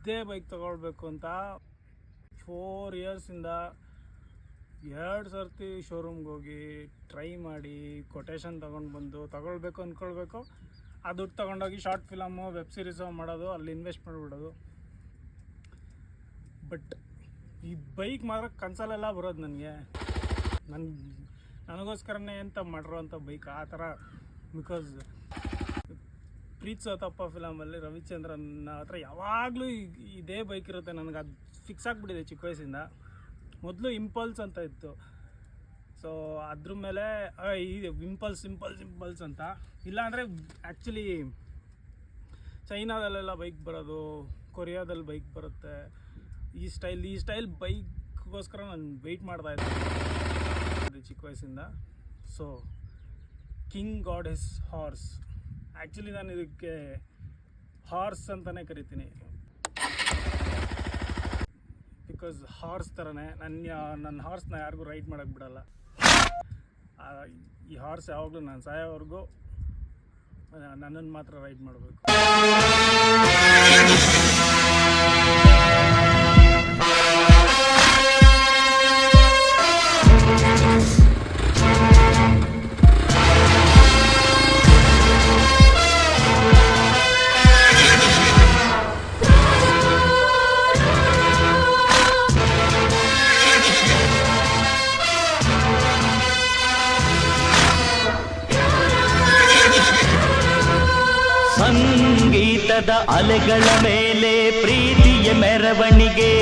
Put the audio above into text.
ಇದೇ ಬೈಕ್ ತೊಗೊಳ್ಬೇಕು ಅಂತ 4 ಇಯರ್ಸಿಂದ 2 ಸರ್ತಿ ಶೋರೂಮ್ಗೆ ಹೋಗಿ ಟ್ರೈ ಮಾಡಿ ಕೊಟೇಶನ್ ತೊಗೊಂಡು ಬಂದು ತೊಗೊಳ್ಬೇಕು ಅಂದ್ಕೊಳ್ಬೇಕು. ಆ ದುಡ್ಡು ತೊಗೊಂಡೋಗಿ ಶಾರ್ಟ್ ಫಿಲಮು ವೆಬ್ ಸೀರೀಸು ಮಾಡೋದು, ಅಲ್ಲಿ ಇನ್ವೆಸ್ಟ್ ಮಾಡಿಬಿಡೋದು. ಬಟ್ ಈ ಬೈಕ್ ಮಾತ್ರ ಕನ್ಸಲೆಲ್ಲ ಬರೋದು ನನಗೆ. ನನಗೋಸ್ಕರನೇ ಅಂತ ಮಾಡಿರೋಂಥ ಬೈಕ್ ಆ ಥರ. ಬಿಕಾಸ್ ಪ್ರೀತ್ಸೋತಪ್ಪ ಫಿಲಮಲ್ಲಿ ರವಿಚಂದ್ರನ್ ಹತ್ರ ಯಾವಾಗಲೂ ಇದೇ ಬೈಕ್ ಇರುತ್ತೆ. ನನಗೆ ಅದು ಫಿಕ್ಸ್ ಆಗಿಬಿಟ್ಟಿದೆ ಚಿಕ್ಕ ವಯಸ್ಸಿಂದ. ಮೊದಲು ಇಂಪಲ್ಸ್ ಅಂತ ಇತ್ತು, ಸೊ ಅದ್ರ ಮೇಲೆ ಇದು ಇಂಪಲ್ಸ್ ಅಂತ. ಇಲ್ಲಾಂದರೆ ಆ್ಯಕ್ಚುಲಿ ಚೈನಾದಲ್ಲೆಲ್ಲ ಬೈಕ್ ಬರೋದು, ಕೊರಿಯಾದಲ್ಲಿ ಬೈಕ್ ಬರುತ್ತೆ. ಈ ಸ್ಟೈಲ್ ಬೈಕ್ಗೋಸ್ಕರ ನಾನು ವೆಯ್ಟ್ ಮಾಡ್ತಾಯಿದ್ದೆ ಚಿಕ್ಕ ವಯಸ್ಸಿಂದ. So king god his horse. Actually ನಾನು ಇದಕ್ಕೆ ಹಾರ್ಸ್ ಅಂತಲೇ ಕರಿತೀನಿ. ಬಿಕಾಸ್ ಹಾರ್ಸ್ ಥರನೇ ನನ್ನ ಹಾರ್ಸ್ನ ಯಾರಿಗೂ ರೈಡ್ ಮಾಡೋಕ್ಕೆ ಬಿಡಲ್ಲ. ಈ ಹಾರ್ಸ್ ಯಾವಾಗಲೂ ನಾನು ಸಾಯೋವರೆಗೂ ನನ್ನನ್ನು ಮಾತ್ರ ರೈಡ್ ಮಾಡಬೇಕು. ಸಂಗೀತದ ಅಲೆಗಳ ಮೇಲೆ ಪ್ರೀತಿಯ ಮೆರವಣಿಗೆ.